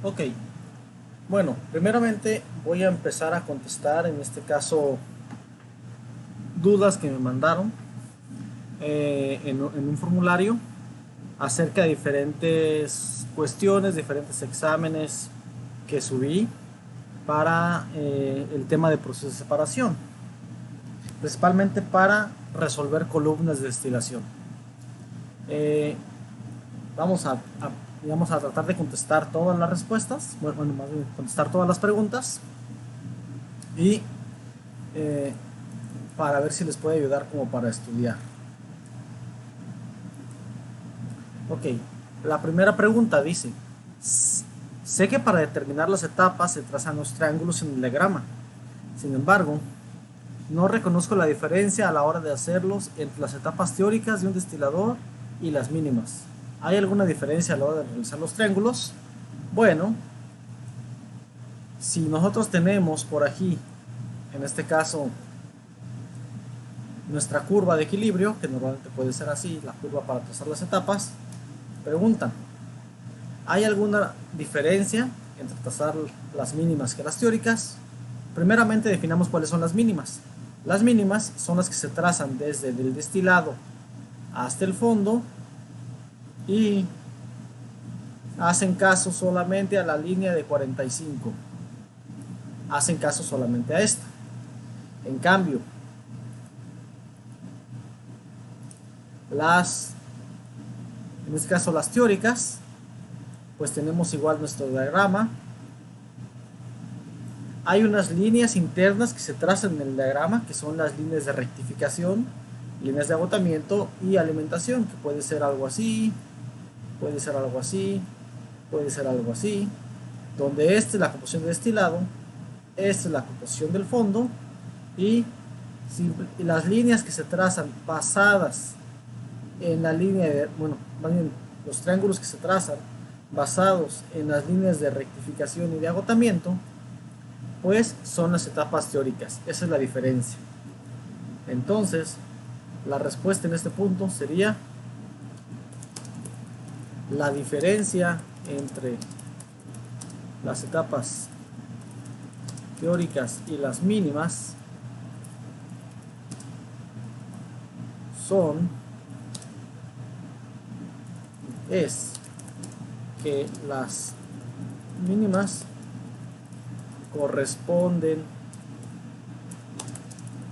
Ok, bueno, primeramente voy a empezar a contestar, en este caso, dudas que me mandaron en un formulario acerca de diferentes cuestiones, diferentes exámenes que subí para el tema de proceso de separación, principalmente para resolver columnas de destilación. Eh, vamos digamos, a tratar de contestar todas las respuestas, bueno, más bien contestar todas las preguntas y eh, para ver si les puede ayudar como para estudiar. Ok, la primera pregunta dice, sé que para determinar las etapas se trazan los triángulos en el diagrama. Sin embargo, no reconozco la diferencia a la hora de hacerlos entre las etapas teóricas de un destilador y las mínimas. ¿Hay alguna diferencia a la hora de realizar los triángulos? Bueno, si nosotros tenemos por aquí, en este caso, nuestra curva de equilibrio, que normalmente puede ser así, la curva para trazar las etapas, preguntan, ¿hay alguna diferencia entre trazar las mínimas que las teóricas? Primeramente definamos cuáles son las mínimas. Las mínimas son las que se trazan desde el destilado hasta el fondo y hacen caso solamente a la línea de 45. Hacen caso solamente a esta. En cambio, en este caso las teóricas, pues tenemos igual nuestro diagrama. Hay unas líneas internas que se trazan en el diagrama, que son las líneas de rectificación, líneas de agotamiento y alimentación, que puede ser algo así, puede ser algo así, puede ser algo así, donde esta es la composición de destilado, esta es la composición del fondo y las líneas que se trazan basadas en la línea de, bueno, más bien los triángulos que se trazan basados en las líneas de rectificación y de agotamiento, pues son las etapas teóricas. Esa es la diferencia. Entonces, la respuesta en este punto sería la diferencia entre las etapas teóricas y las mínimas son es que las mínimas corresponden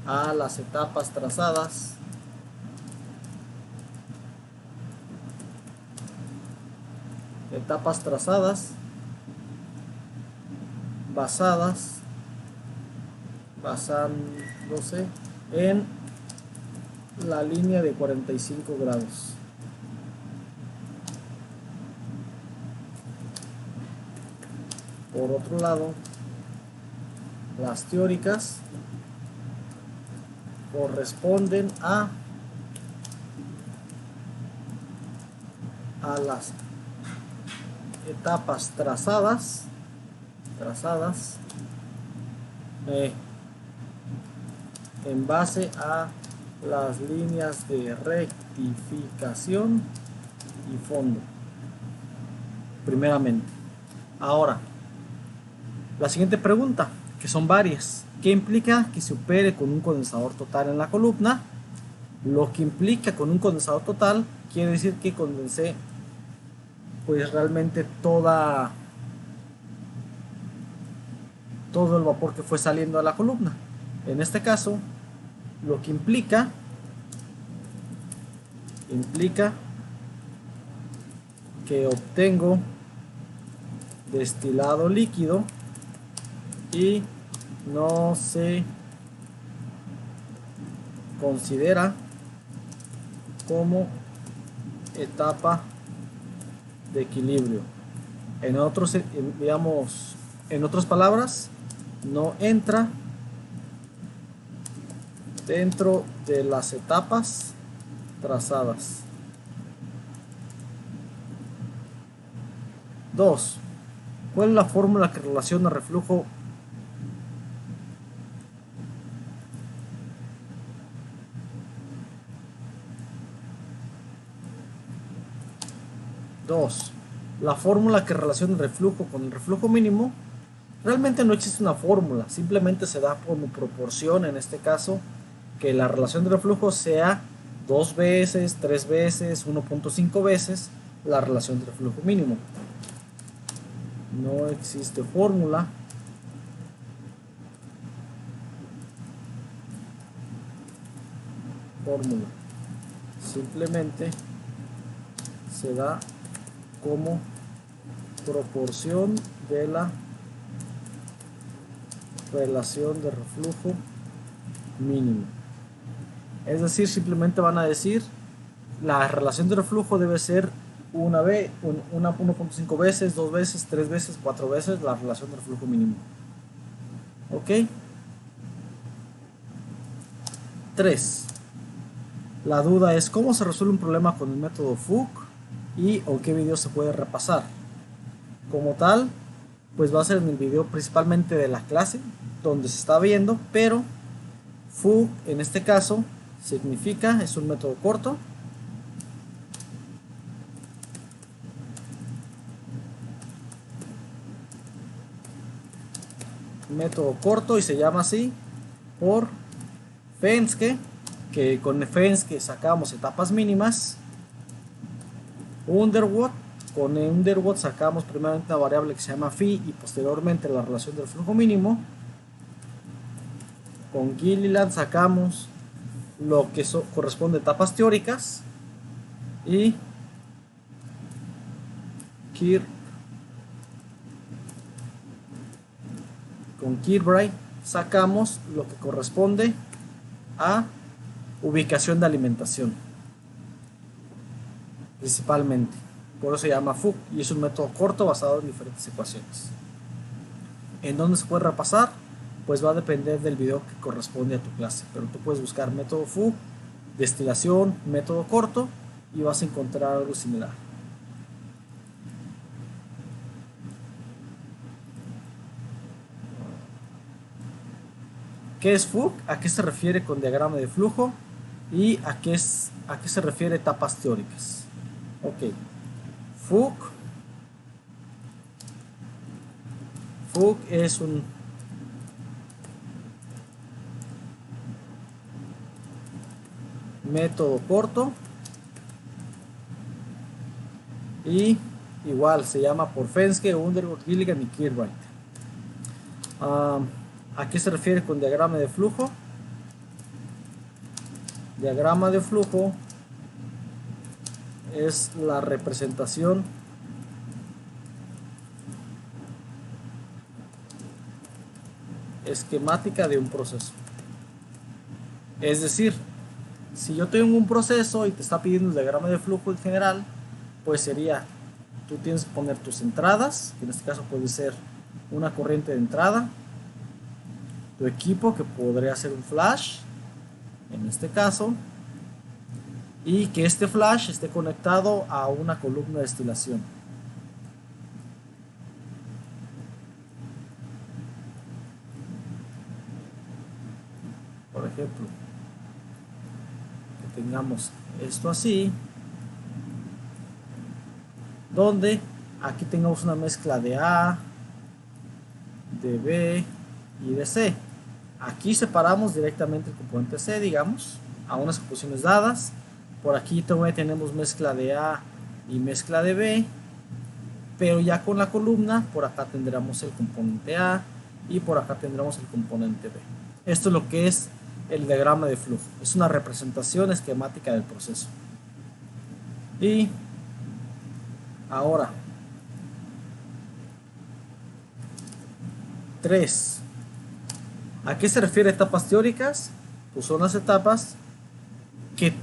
a las etapas trazadas basadas basándose en la línea de 45 grados. Por otro lado, las teóricas corresponden a las etapas trazadas en base a las líneas de rectificación y fondo, primeramente. Ahora, la siguiente pregunta, que son varias. ¿Qué implica que se opere con un condensador total en la columna? Lo que implica con un condensador total quiere decir que condensé pues realmente todo el vapor que fue saliendo a la columna. En este caso, lo que implica que obtengo destilado líquido y no se considera como etapa de equilibrio. Digamos, en otras palabras, no entra dentro de las etapas trazadas. 2. ¿Cuál es la fórmula que relaciona reflujo la fórmula que relaciona el reflujo con el reflujo mínimo, realmente no existe una fórmula, simplemente se da como proporción, en este caso, que la relación de reflujo sea 2 veces, 3 veces, 1.5 veces la relación de reflujo mínimo. No existe fórmula. Simplemente se da como proporción de la relación de reflujo mínimo. Es decir, simplemente van a decir la relación de reflujo debe ser 1.5 veces, 2 veces, 3 veces, 4 veces la relación de reflujo mínimo. ¿Ok? 3. La duda es cómo se resuelve un problema con el método Fuch y o qué video se puede repasar. Como tal, pues va a ser en el video principalmente de la clase donde se está viendo, pero Fuch en este caso significa, es un método corto. Método corto y se llama así por Fenske, que con Fenske sacamos etapas mínimas. Underwood, con Underwood sacamos primeramente una variable que se llama phi y posteriormente la relación del flujo mínimo. Con Gilliland sacamos lo que corresponde a etapas teóricas y con Kirkbride sacamos lo que corresponde a ubicación de alimentación principalmente. Por eso se llama Fuch y es un método corto basado en diferentes ecuaciones. ¿En dónde se puede repasar? Pues va a depender del video que corresponde a tu clase, pero tú puedes buscar método Fuch, destilación, método corto y vas a encontrar algo similar. ¿Qué es Fuch? ¿A qué se refiere con diagrama de flujo? ¿Y a qué se refiere etapas teóricas? Ok. Fuch es un método corto y igual se llama por Fenske, Underwood, Gilligan y Kirkbride. ¿A qué se refiere con diagrama de flujo? Diagrama de flujo es la representación esquemática de un proceso. Es decir, si yo tengo un proceso y te está pidiendo el diagrama de flujo en general, pues sería, tú tienes que poner tus entradas, que en este caso puede ser una corriente de entrada, tu equipo, que podría ser un flash, en este caso, y que este flash esté conectado a una columna de destilación. Por ejemplo, que tengamos esto así, donde aquí tengamos una mezcla de A, de B y de C. Aquí separamos directamente el componente C, digamos, a unas posiciones dadas. Por aquí también tenemos mezcla de A y mezcla de B, pero ya con la columna, por acá tendremos el componente A y por acá tendremos el componente B. Esto es lo que es el diagrama de flujo. Es una representación esquemática del proceso. Y ahora, 3. ¿A qué se refiere etapas teóricas? Pues son las etapas que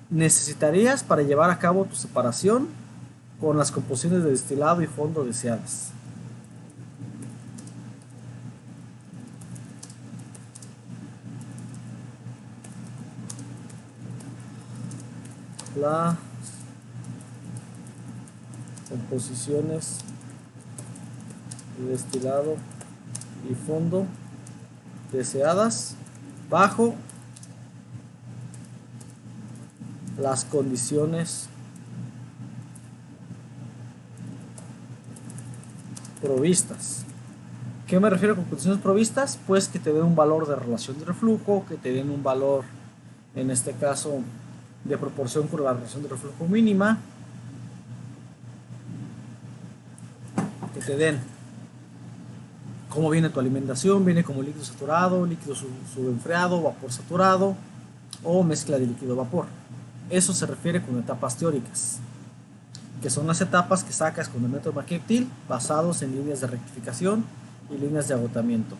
necesitarías para llevar a cabo tu separación con las composiciones de destilado y fondo deseadas. Las composiciones de destilado y fondo deseadas bajo las condiciones provistas. ¿Qué me refiero con condiciones provistas? Pues que te den un valor de relación de reflujo, que te den un valor, en este caso, de proporción con la relación de reflujo mínima, que te den cómo viene tu alimentación, viene como líquido saturado, líquido subenfriado, vapor saturado o mezcla de líquido-vapor. Eso se refiere con etapas teóricas, que son las etapas que sacas con el método McKeith-Thiele basados en líneas de rectificación y líneas de agotamiento.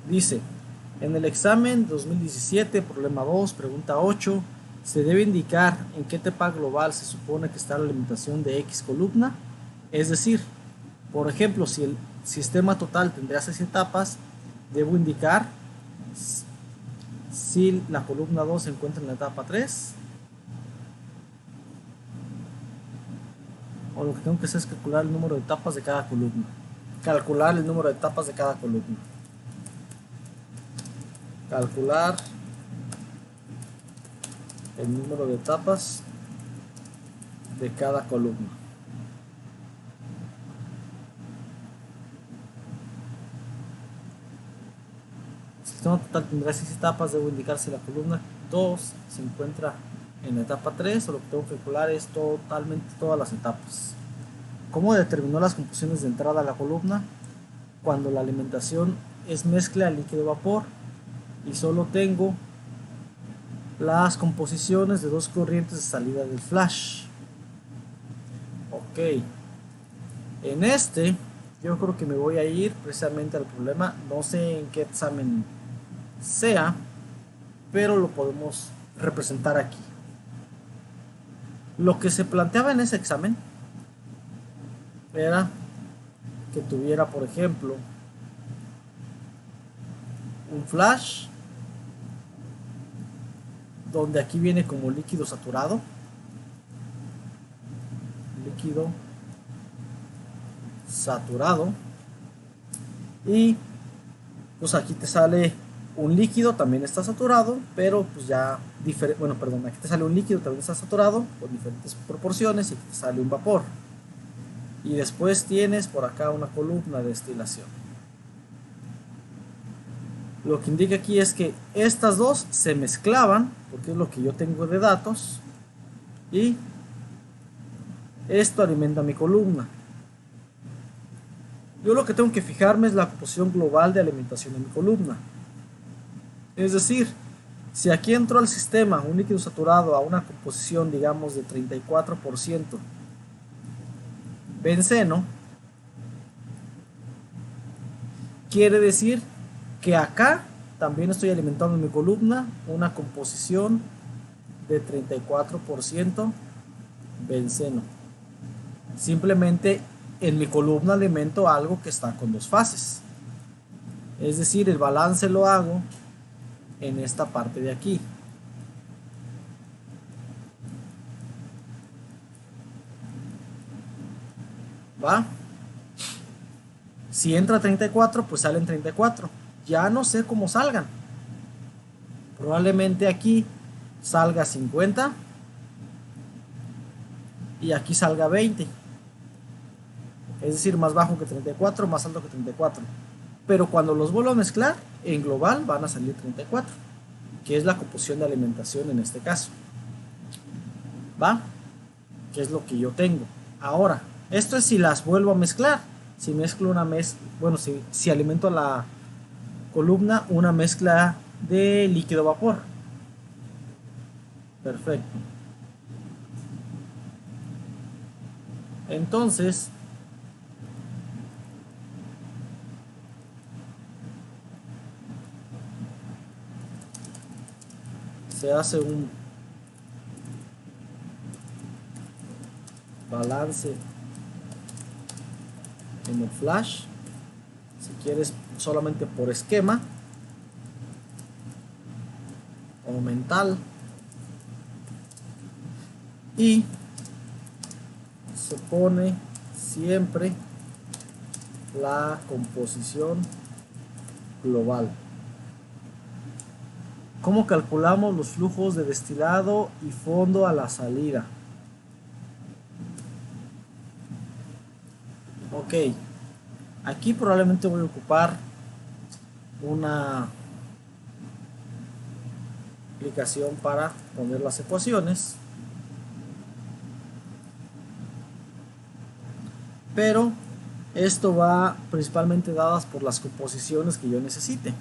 Dice, en el examen 2017, problema 2, pregunta 8, se debe indicar en qué etapa global se supone que está la alimentación de X columna. Es decir, por ejemplo, si el sistema total tendría 6 etapas, debo indicar si la columna 2 se encuentra en la etapa 3, o lo que tengo que hacer es calcular el número de etapas de cada columna. Calcular el número de etapas de cada columna. Calcular el número de etapas de cada columna. Si el sistema total tendrá 6 etapas, debo indicar si la columna 2 se encuentra en la etapa 3, o lo que tengo que calcular es totalmente todas las etapas. ¿Cómo determinó las composiciones de entrada a la columna? Cuando la alimentación es mezcla líquido-vapor y solo tengo las composiciones de dos corrientes de salida del flash. Ok, en este yo creo que me voy a ir precisamente al problema, no sé en qué examen sea, pero lo podemos representar aquí. Lo que se planteaba en ese examen era que tuviera, por ejemplo, un flash donde aquí viene como líquido saturado, y pues aquí te sale un líquido, también está saturado, pero pues ya diferente, bueno, perdón, aquí te sale un líquido, también está saturado con diferentes proporciones, y aquí te sale un vapor, y después tienes por acá una columna de destilación. Lo que indica aquí es que estas dos se mezclaban, porque es lo que yo tengo de datos, y esto alimenta mi columna. Yo lo que tengo que fijarme es la composición global de alimentación de mi columna. Es decir, si aquí entró al sistema un líquido saturado a una composición, digamos, de 34% benceno, quiere decir que acá también estoy alimentando en mi columna una composición de 34% benceno. Simplemente en mi columna alimento algo que está con dos fases. Es decir, el balance lo hago en esta parte de aquí. ¿Va? Si entra 34, pues salen 34. Ya no sé cómo salgan. Probablemente aquí salga 50 y aquí salga 20. Es decir, más bajo que 34, más alto que 34. Pero cuando los vuelvo a mezclar, en global van a salir 34, que es la composición de alimentación en este caso. ¿Va? Que es lo que yo tengo. Ahora, esto es si las vuelvo a mezclar. Si mezclo una mezcla, bueno, si alimento a la columna una mezcla de líquido-vapor. Perfecto. Entonces, se hace un balance en el flash, si quieres solamente por esquema o mental, y se pone siempre la composición global. ¿Cómo calculamos los flujos de destilado y fondo a la salida? Ok, aquí probablemente voy a ocupar una aplicación para poner las ecuaciones, pero esto va principalmente dadas por las composiciones que yo necesite.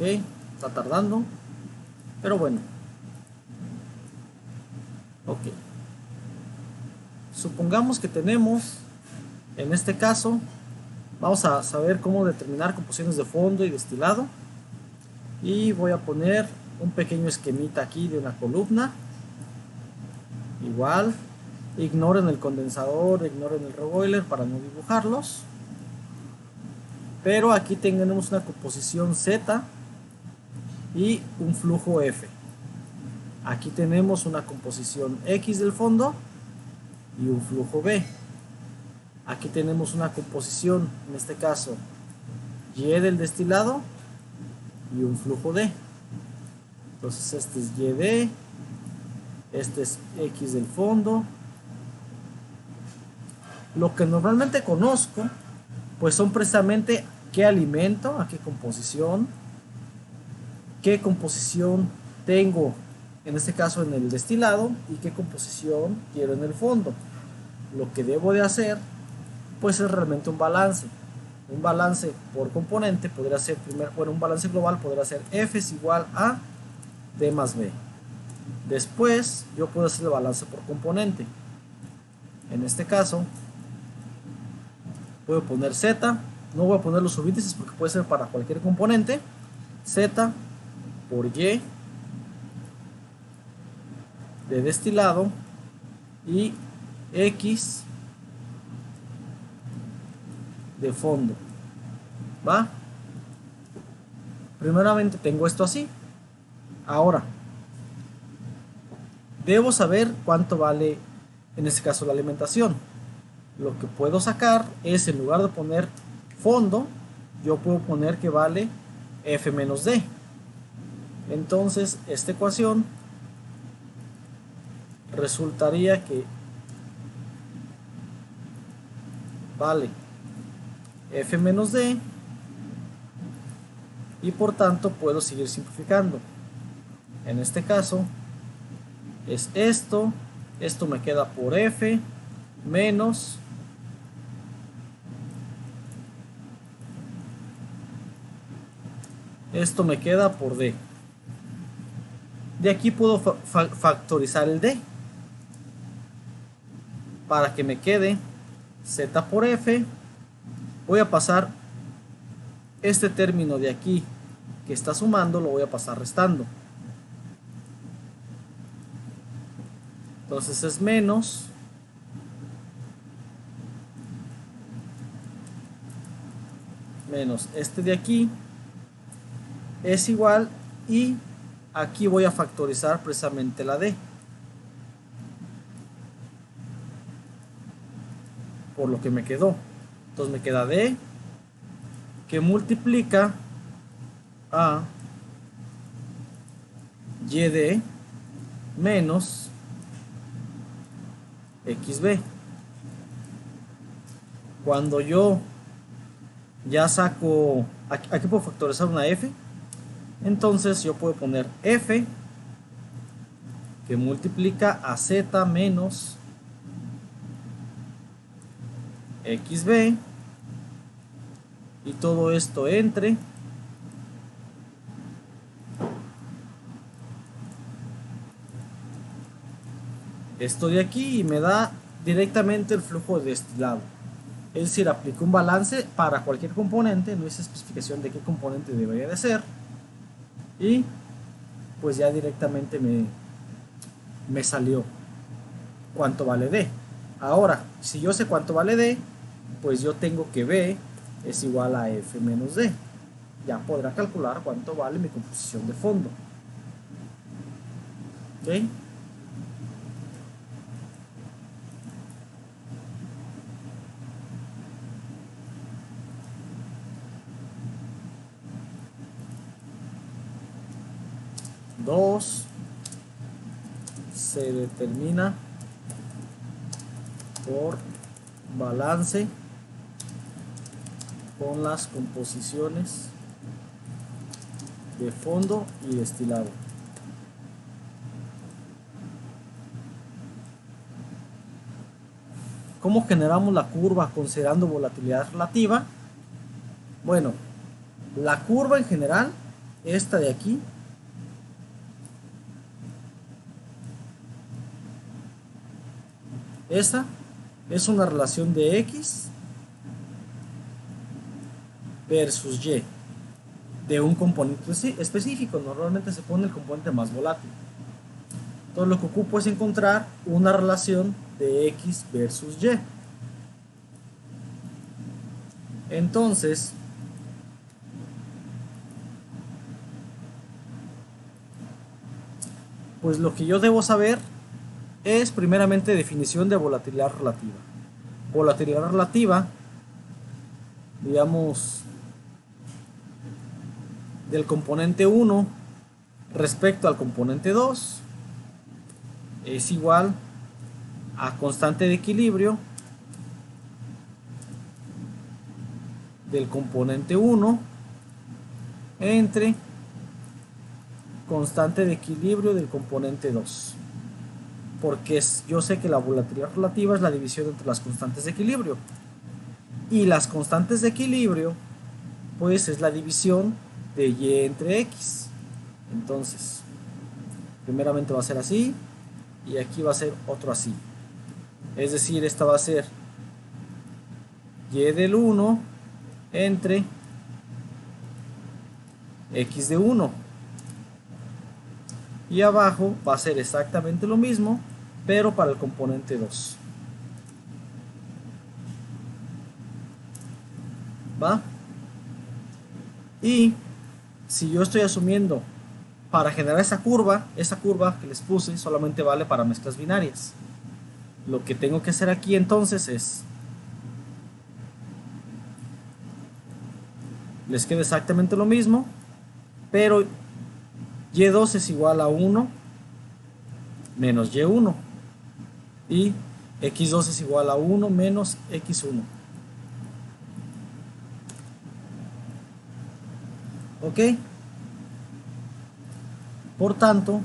Ok, está tardando, pero bueno. Ok, supongamos que tenemos, en este caso, vamos a saber cómo determinar composiciones de fondo y destilado. Y voy a poner un pequeño esquemita aquí de una columna. Igual, ignoren el condensador, ignoren el reboiler para no dibujarlos. Pero aquí tenemos una composición Z y un flujo F. Aquí tenemos una composición X del fondo y un flujo B. Aquí tenemos una composición, en este caso, Y del destilado y un flujo D. Entonces este es YD, este es X del fondo. Lo que normalmente conozco, pues son precisamente qué alimento, a qué composición tengo, en este caso en el destilado, y qué composición quiero en el fondo. Lo que debo de hacer, pues es realmente un balance. Un balance por componente podría ser, un balance global podría ser F es igual a D más B. Después yo puedo hacer el balance por componente. En este caso, puedo poner Z, no voy a poner los subíndices porque puede ser para cualquier componente. Z por Y de destilado y X de fondo. ¿Va? Primeramente tengo esto así. Ahora, debo saber cuánto vale, en este caso, la alimentación. Lo que puedo sacar es, en lugar de poner fondo, yo puedo poner que vale F menos D. Entonces, esta ecuación resultaría que vale F menos D, y por tanto puedo seguir simplificando. En este caso es esto me queda por F menos esto me queda por D. De aquí puedo factorizar el D para que me quede Z por F. Voy a pasar este término de aquí que está sumando, lo voy a pasar restando. Entonces es menos este de aquí es igual, y aquí voy a factorizar precisamente la D, por lo que me quedó. Entonces me queda D que multiplica a YD menos XB. Cuando yo ya saco, aquí puedo factorizar una F, entonces yo puedo poner F que multiplica a Z menos XB, y todo esto entre esto de aquí, y me da directamente el flujo de destilado. Es decir, aplico un balance para cualquier componente, no hice especificación de qué componente debería de ser, y pues ya directamente me salió cuánto vale D. Ahora, si yo sé cuánto vale D, pues yo tengo que B es igual a F menos D. Ya podrá calcular cuánto vale mi composición de fondo. ¿Ok? 2 se determina por balance con las composiciones de fondo y destilado. ¿Cómo generamos la curva considerando volatilidad relativa? Bueno, la curva en general, esta de aquí, esa es una relación de X versus Y de un componente específico. Normalmente se pone el componente más volátil. Entonces lo que ocupo es encontrar una relación de X versus Y. Entonces, pues lo que yo debo saber es primeramente definición de volatilidad relativa. Volatilidad relativa, digamos, del componente 1 respecto al componente 2 es igual a constante de equilibrio del componente 1 entre constante de equilibrio del componente 2, porque yo sé que la volatilidad relativa es la división entre las constantes de equilibrio, y las constantes de equilibrio pues es la división de Y entre X. Entonces primeramente va a ser así y aquí va a ser otro así, es decir, esta va a ser Y del 1 entre X de 1, y abajo va a ser exactamente lo mismo pero para el componente 2. ¿Va? Y si yo estoy asumiendo para generar esa curva que les puse solamente vale para mezclas binarias, lo que tengo que hacer aquí entonces es, les queda exactamente lo mismo, pero Y2 es igual a 1 menos Y1 y X2 es igual a 1 menos X1. ¿Ok? Por tanto,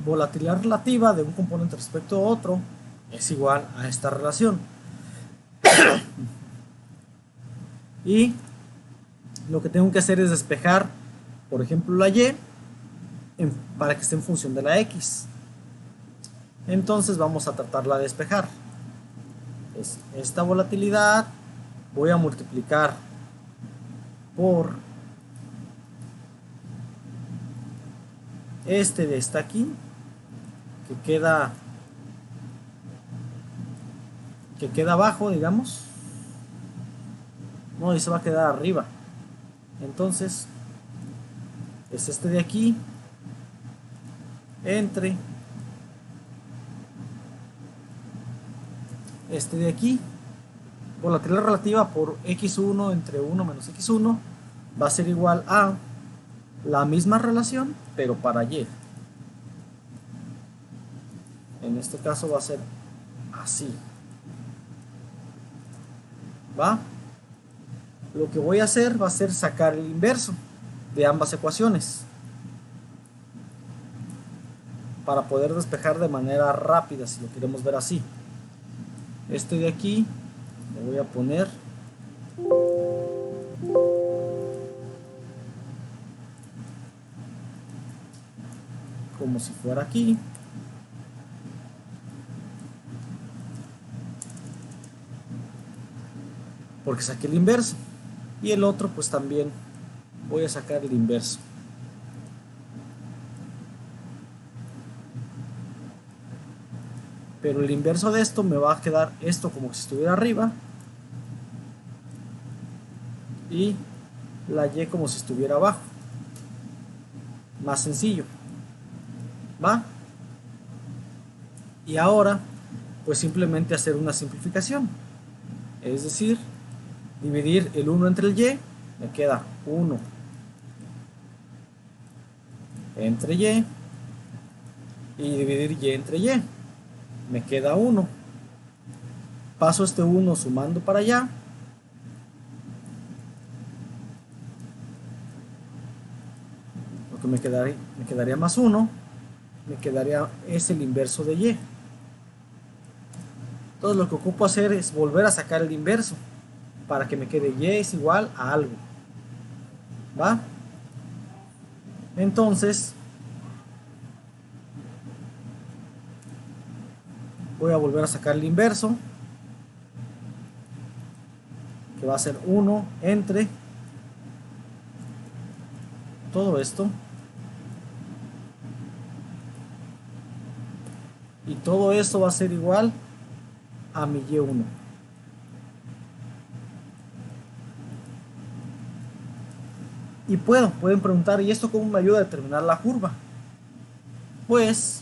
volatilidad relativa de un componente respecto a otro es igual a esta relación. Y lo que tengo que hacer es despejar, por ejemplo, la Y para que esté en función de la X. Entonces vamos a tratarla de despejar. Esta volatilidad voy a multiplicar por este de esta aquí, que queda abajo, digamos. No, y se va a quedar arriba. Entonces es este de aquí entre este de aquí. Volatilidad relativa por X1 entre 1 menos X1 va a ser igual a la misma relación pero para Y. En este caso va a ser así. ¿Va? Lo que voy a hacer va a ser sacar el inverso de ambas ecuaciones para poder despejar de manera rápida, si lo queremos ver así. Este de aquí le voy a poner como si fuera aquí, porque saqué el inverso, y el otro pues también voy a sacar el inverso. Pero el inverso de esto me va a quedar esto como si estuviera arriba y la Y como si estuviera abajo. Más sencillo. ¿Va? Y ahora pues simplemente hacer una simplificación, es decir, dividir el 1 entre el Y, me queda 1 entre y dividir y entre y. Me queda 1. Paso este 1 sumando para allá. Lo que me quedaría más 1. Me quedaría es el inverso de y. Entonces lo que ocupo hacer es volver a sacar el inverso para que me quede y es igual a algo. ¿Va? Entonces voy a volver a sacar el inverso, que va a ser 1 entre todo esto, y todo esto va a ser igual a mi y1. Y pueden preguntar, ¿y esto cómo me ayuda a determinar la curva? Pues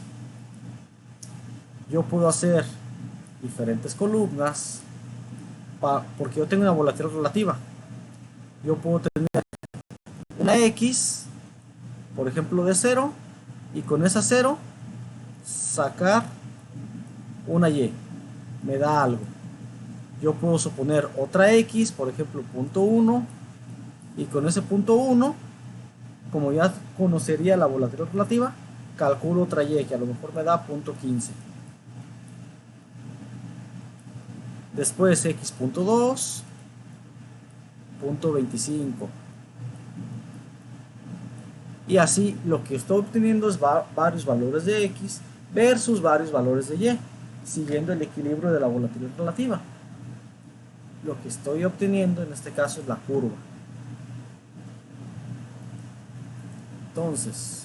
yo puedo hacer diferentes columnas, porque yo tengo una volatilidad relativa. Yo puedo tener una X, por ejemplo, de 0, y con esa 0 sacar una Y, me da algo. Yo puedo suponer otra X, por ejemplo, punto 1, y con ese punto 1, como ya conocería la volatilidad relativa, calculo otra Y que a lo mejor me da punto 15. Después X.2, punto 25. Y así lo que estoy obteniendo es varios valores de X versus varios valores de Y, siguiendo el equilibrio de la volatilidad relativa. Lo que estoy obteniendo en este caso es la curva. Entonces,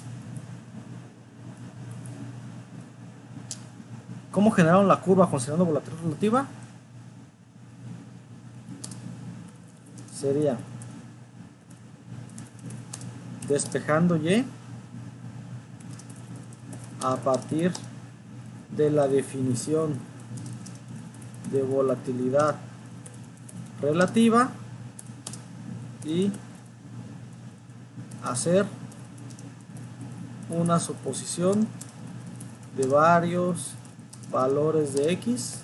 ¿cómo generaron la curva considerando volatilidad relativa? Sería despejando Y a partir de la definición de volatilidad relativa y hacer una suposición de varios valores de X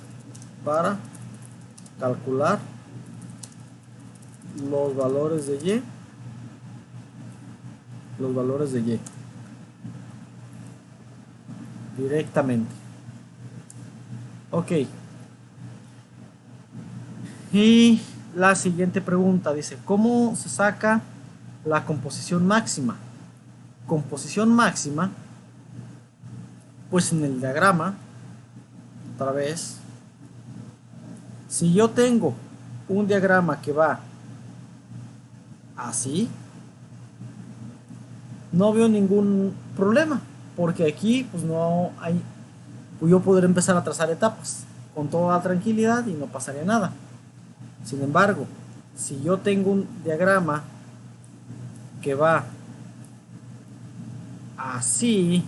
para calcular los valores de Y, directamente. Ok. Y la siguiente pregunta dice, ¿cómo se saca la composición máxima? Composición máxima, pues en el diagrama, otra vez, si yo tengo un diagrama que va así, no veo ningún problema, porque aquí pues no hay, pues yo podré empezar a trazar etapas con toda tranquilidad y no pasaría nada. Sin embargo, si yo tengo un diagrama que va así,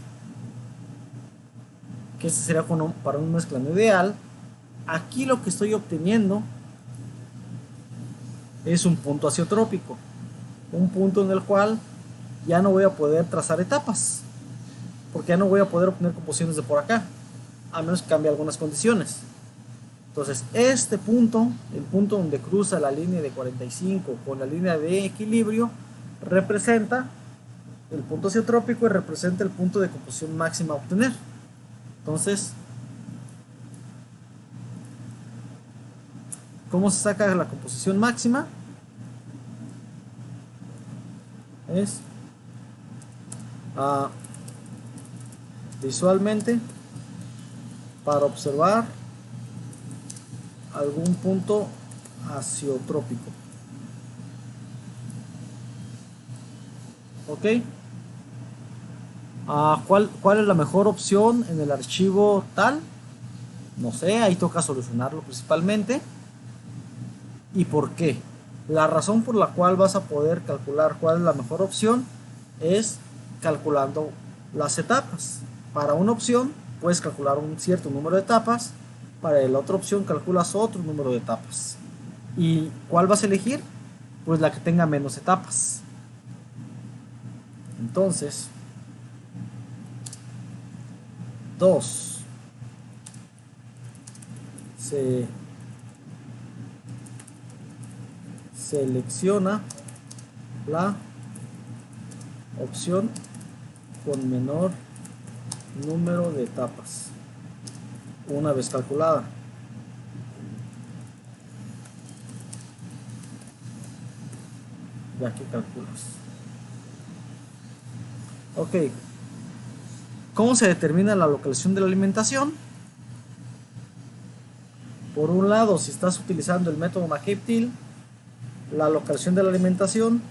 que este sería para un mezclando ideal, aquí lo que estoy obteniendo es un punto azeotrópico, un punto en el cual ya no voy a poder trazar etapas, porque ya no voy a poder obtener composiciones de por acá, a menos que cambie algunas condiciones. Entonces este punto, el punto donde cruza la línea de 45 con la línea de equilibrio, representa el punto azeotrópico y representa el punto de composición máxima a obtener. Entonces, ¿cómo se saca la composición máxima? Es visualmente, para observar algún punto azeotrópico. ¿Ok? ¿Cuál es la mejor opción en el archivo tal? No sé, ahí toca solucionarlo principalmente. ¿Y por qué? La razón por la cual vas a poder calcular cuál es la mejor opción es calculando las etapas. Para una opción puedes calcular un cierto número de etapas, para la otra opción calculas otro número de etapas. ¿Y cuál vas a elegir? Pues la que tenga menos etapas. Entonces, 2. Se selecciona la opción con menor número de etapas una vez calculada. Ya que calculas. Ok. ¿Cómo se determina la localización de la alimentación? Por un lado, si estás utilizando el método McCabe-Thiele, la localización de la alimentación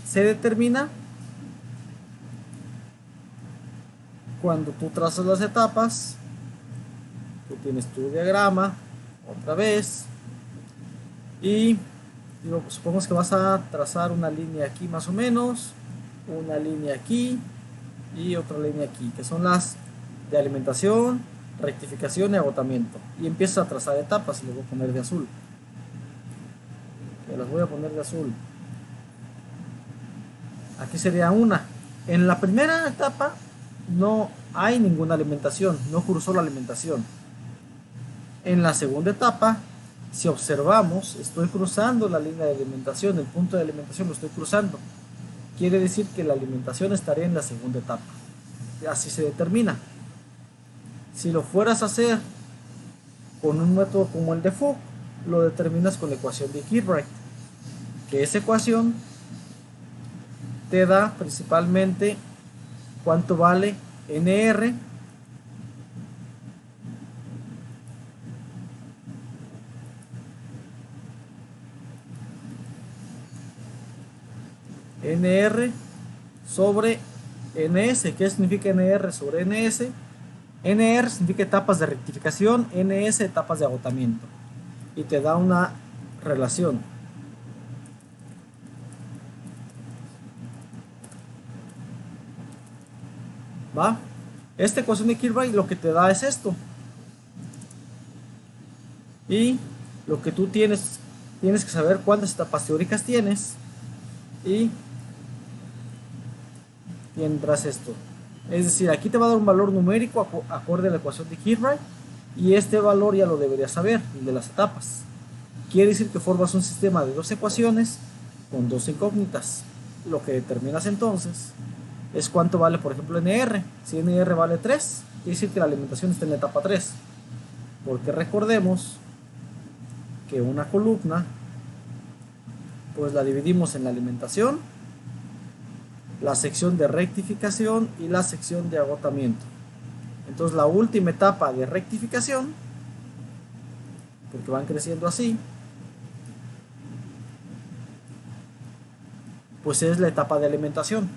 se determina cuando tú trazas las etapas. Tú tienes tu diagrama otra vez y supongamos que vas a trazar una línea aquí más o menos, una línea aquí y otra línea aquí, que son las de alimentación, rectificación y agotamiento, y empiezas a trazar etapas. Y les voy a poner de azul, que las voy a poner de azul. Aquí sería una. En la primera etapa no hay ninguna alimentación, no cruzó la alimentación. En la segunda etapa, si observamos, estoy cruzando la línea de alimentación, el punto de alimentación lo estoy cruzando. Quiere decir que la alimentación estaría en la segunda etapa. Así se determina. Si lo fueras a hacer con un método como el de Fogg, lo determinas con la ecuación de Kilbright, que esa ecuación te da principalmente cuánto vale NR sobre NS. ¿Qué significa NR sobre NS? NR significa etapas de rectificación, NS etapas de agotamiento, y te da una relación. ¿Va? Esta ecuación de Kilbright lo que te da es esto. Y lo que tú tienes que saber cuántas etapas teóricas tienes y tendrás esto. Es decir, aquí te va a dar un valor numérico acorde a la ecuación de Kilbright, y este valor ya lo deberías saber, el de las etapas. Quiere decir que formas un sistema de dos ecuaciones con dos incógnitas. Lo que determinas entonces es cuánto vale, por ejemplo, NR. Si NR vale 3, quiere decir que la alimentación está en la etapa 3. Porque recordemos que una columna, pues la dividimos en la alimentación, la sección de rectificación y la sección de agotamiento. Entonces la última etapa de rectificación, porque van creciendo así, pues es la etapa de alimentación.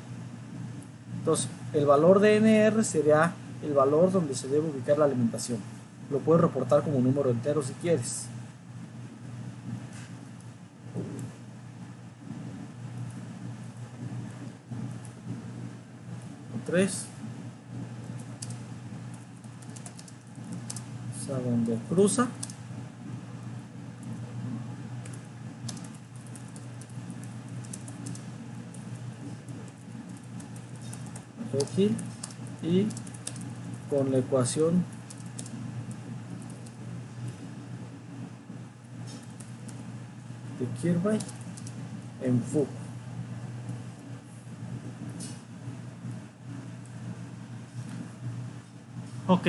Entonces el valor de NR sería el valor donde se debe ubicar la alimentación. Lo puedes reportar como número entero si quieres. Tres, o sea, donde cruza, aquí, y con la ecuación de Kilbright en Fogg. Ok,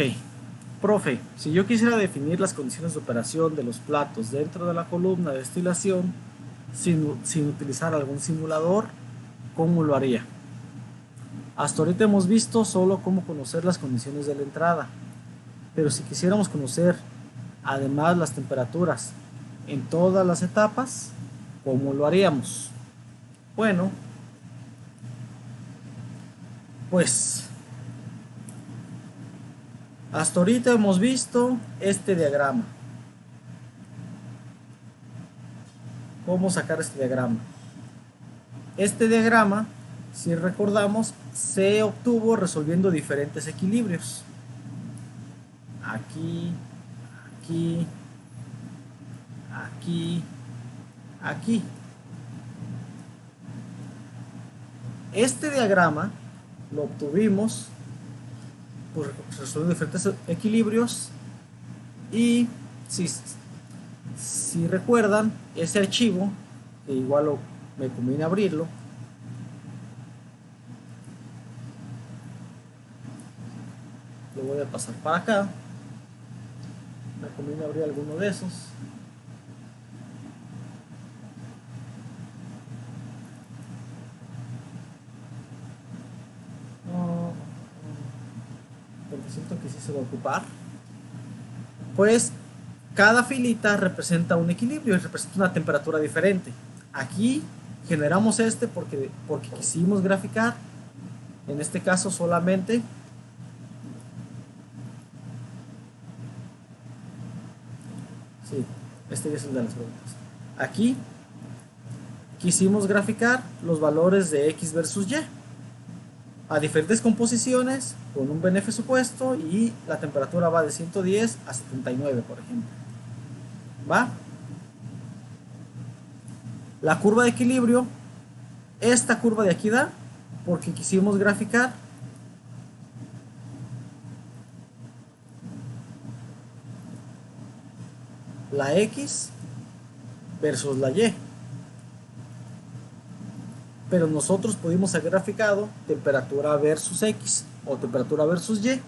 profe, si yo quisiera definir las condiciones de operación de los platos dentro de la columna de destilación sin utilizar algún simulador, ¿cómo lo haría? Hasta ahorita hemos visto solo cómo conocer las condiciones de la entrada, pero si quisiéramos conocer además las temperaturas en todas las etapas, ¿cómo lo haríamos? Bueno, pues hasta ahorita hemos visto este diagrama. ¿Cómo sacar este diagrama? Este diagrama, si recordamos, se obtuvo resolviendo diferentes equilibrios. Aquí, aquí, aquí, aquí. Este diagrama lo obtuvimos pues, resolviendo diferentes equilibrios. Y si recuerdan, ese archivo, que igual me conviene abrirlo, lo voy a pasar para acá, me conviene abrir alguno de esos. Porque siento que sí se va a ocupar. Pues cada filita representa un equilibrio y representa una temperatura diferente. Aquí generamos porque quisimos graficar, en este caso solamente sí, este es el de las preguntas. Aquí quisimos graficar los valores de X versus Y a diferentes composiciones con un BNF supuesto, y la temperatura va de 110 a 79, por ejemplo. ¿Va? La curva de equilibrio, esta curva de aquí da, porque quisimos graficar la X versus la Y. Pero nosotros pudimos haber graficado temperatura versus X o temperatura versus Y,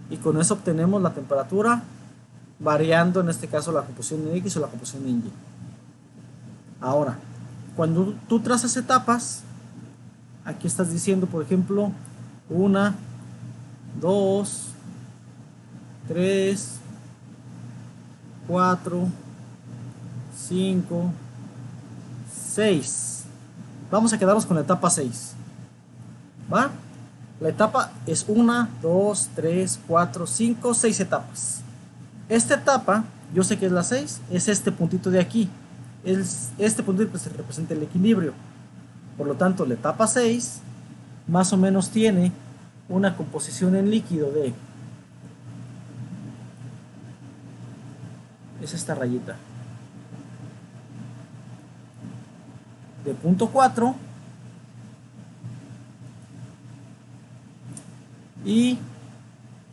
y con eso obtenemos la temperatura variando, en este caso, la composición en X o la composición en Y. Ahora, cuando tú trazas etapas, aquí estás diciendo, por ejemplo, 1, 2, 3, 4, 5, 6. Vamos a quedarnos con la etapa 6. ¿Va? La etapa es 1, 2, 3, 4, 5, 6 etapas. Esta etapa, yo sé que es la 6, es este puntito de aquí. Este puntito pues representa el equilibrio. Por lo tanto, la etapa 6 más o menos tiene una composición en líquido de... es esta rayita. De 0.4, y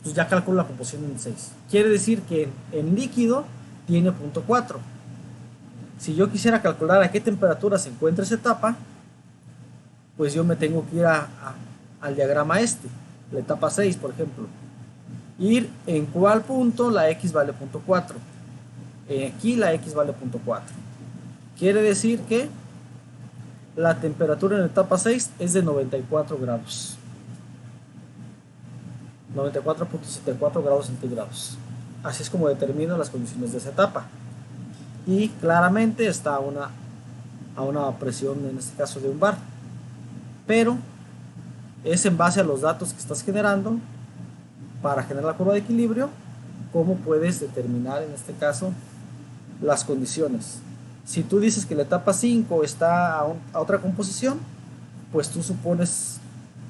pues ya calculo la composición en 6. Quiere decir que en líquido tiene 0.4. Si yo quisiera calcular a qué temperatura se encuentra esa etapa, pues yo me tengo que ir al diagrama la etapa 6, por ejemplo. Ir en cuál punto la X vale 0.4. Aquí la X vale 0.4. Quiere decir que la temperatura en la etapa 6 es de 94 grados. 94.74 grados centígrados. Así es como determino las condiciones de esa etapa. Y claramente está a una presión, en este caso de un bar. Pero es en base a los datos que estás generando para generar la curva de equilibrio, cómo puedes determinar, en este caso, las condiciones. Si tú dices que la etapa 5 está a otra composición, pues tú supones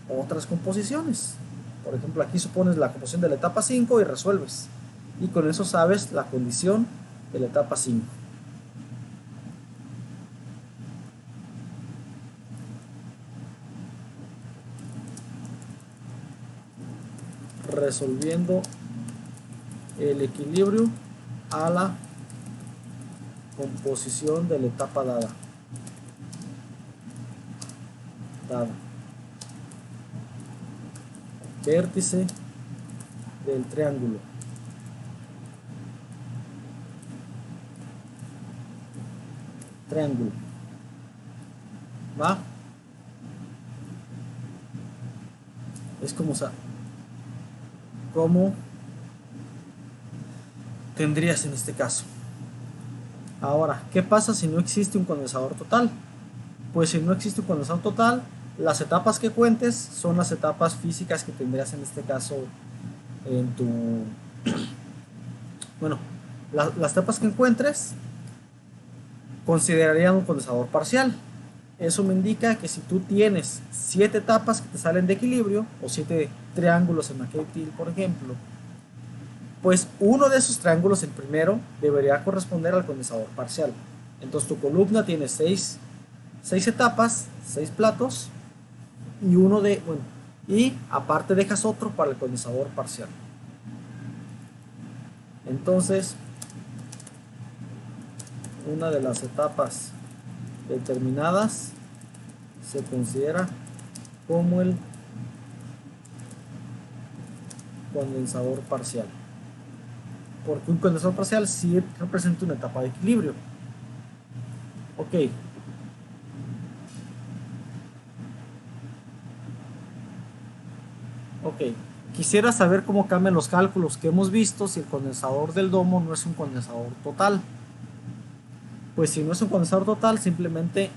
otras composiciones. Por ejemplo, aquí supones la composición de la etapa 5 y resuelves. Y con eso sabes la condición de la etapa 5. Resolviendo el equilibrio a la composición de la etapa dada. Vértice del triángulo. ¿Va? Es como tendrías en este caso. Ahora, ¿qué pasa si no existe un condensador total? Pues si no existe un condensador total, las etapas que cuentes son las etapas físicas que tendrías en este caso en tu... bueno, las etapas que encuentres considerarían un condensador parcial. Eso me indica que si tú tienes 7 etapas que te salen de equilibrio, o 7 triángulos en McKay-Thiele, por ejemplo, pues uno de esos triángulos, el primero, debería corresponder al condensador parcial. Entonces tu columna tiene 6 etapas, 6 platos, y aparte dejas otro para el condensador parcial. Entonces, una de las etapas determinadas se considera como el condensador parcial, porque un condensador parcial sí representa una etapa de equilibrio. Ok, quisiera saber cómo cambian los cálculos que hemos visto si el condensador del domo no es un condensador total. Pues si no es un condensador total, simplemente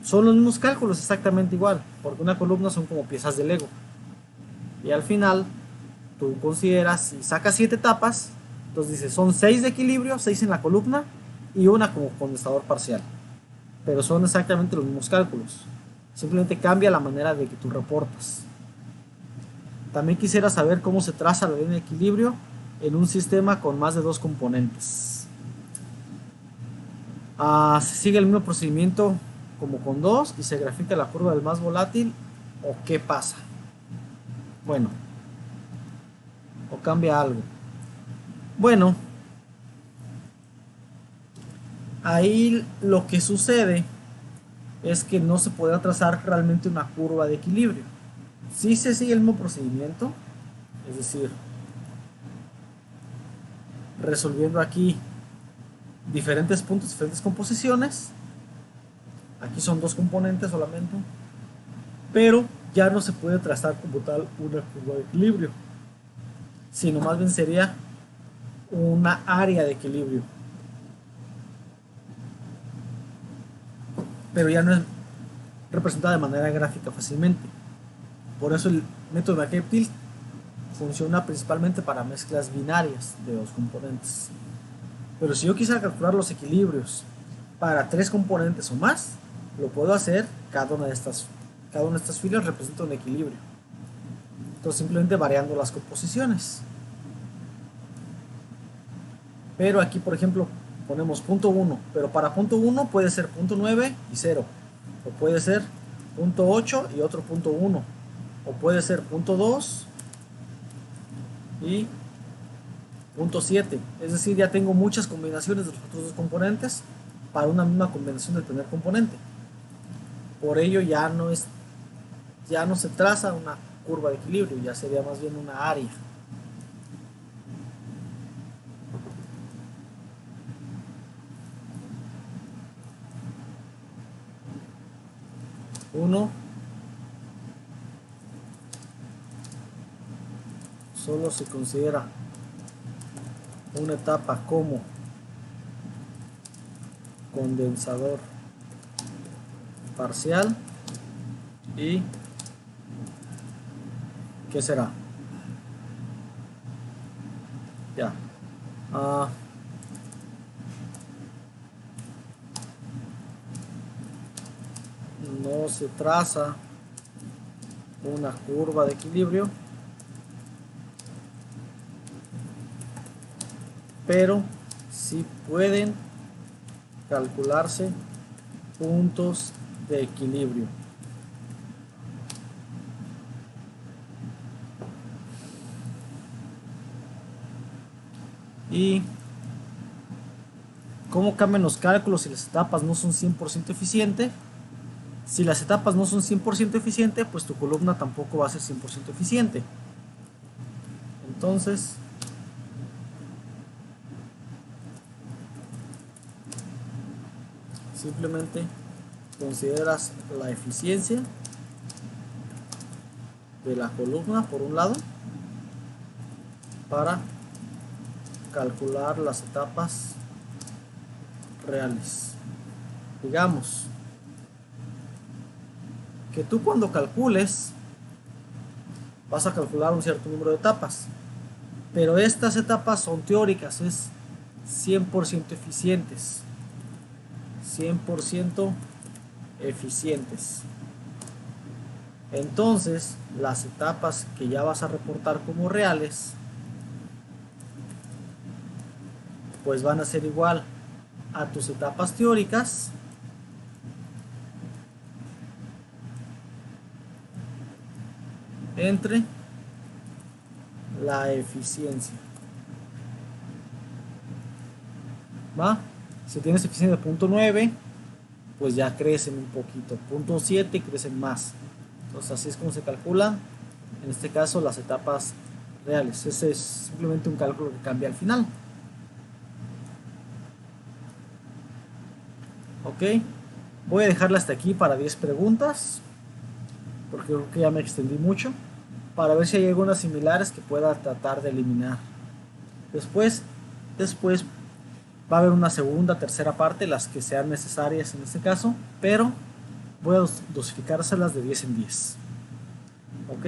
son los mismos cálculos exactamente igual, porque una columna son como piezas de Lego. Y al final, tú consideras, si sacas 7 etapas, entonces dices, son 6 de equilibrio, 6 en la columna y una como condensador parcial. Pero son exactamente los mismos cálculos. Simplemente cambia la manera de que tú reportas. También quisiera saber cómo se traza la línea de equilibrio en un sistema con más de 2 componentes. ¿Se sigue el mismo procedimiento como con 2 y se grafica la curva del más volátil? ¿O qué pasa? Bueno, o cambia algo. Bueno, ahí lo que sucede es que no se puede trazar realmente una curva de equilibrio. Si se sigue el mismo procedimiento, es decir, resolviendo aquí diferentes puntos, diferentes composiciones. Aquí son 2 componentes solamente, pero ya no se puede trazar como tal una curva de equilibrio, sino más bien sería una área de equilibrio, pero ya no es representada de manera gráfica fácilmente. Por eso el método de McKay-Tyll funciona principalmente para mezclas binarias de 2 componentes. Pero si yo quisiera calcular los equilibrios para 3 componentes o más, lo puedo hacer. Cada una de estas filas representa un equilibrio. Entonces simplemente variando las composiciones. Pero aquí, por ejemplo, ponemos punto 1, pero para punto 1 puede ser punto 9 y 0, o puede ser punto 8 y otro punto 1, o puede ser punto 2 y punto 7. Es decir, ya tengo muchas combinaciones de los otros 2 componentes para una misma combinación del primer componente. Por ello ya no se traza una curva de equilibrio, ya sería más bien una área. Uno solo se considera una etapa como condensador parcial y ¿qué será? Ya. No se traza una curva de equilibrio, pero sí pueden calcularse puntos de equilibrio. Y cómo cambian los cálculos si las etapas no son 100% eficientes. Si las etapas no son 100% eficientes, pues tu columna tampoco va a ser 100% eficiente. Entonces, simplemente consideras la eficiencia de la columna por un lado para calcular las etapas reales. Digamos que tú cuando calcules vas a calcular un cierto número de etapas, pero estas etapas son teóricas, es 100% eficientes. 100% eficientes. Entonces, las etapas que ya vas a reportar como reales, pues van a ser igual a tus etapas teóricas entre la eficiencia. ¿Va? Si tienes eficiencia de 0.9, pues ya crecen un poquito. 0.7 crecen más. Entonces así es como se calculan, en este caso, las etapas reales. Ese es simplemente un cálculo que cambia al final. Ok, voy a dejarla hasta aquí para 10 preguntas, porque creo que ya me extendí mucho, para ver si hay algunas similares que pueda tratar de eliminar. Después va a haber una segunda, tercera parte, las que sean necesarias en este caso, pero voy a dosificárselas de 10 en 10. Ok.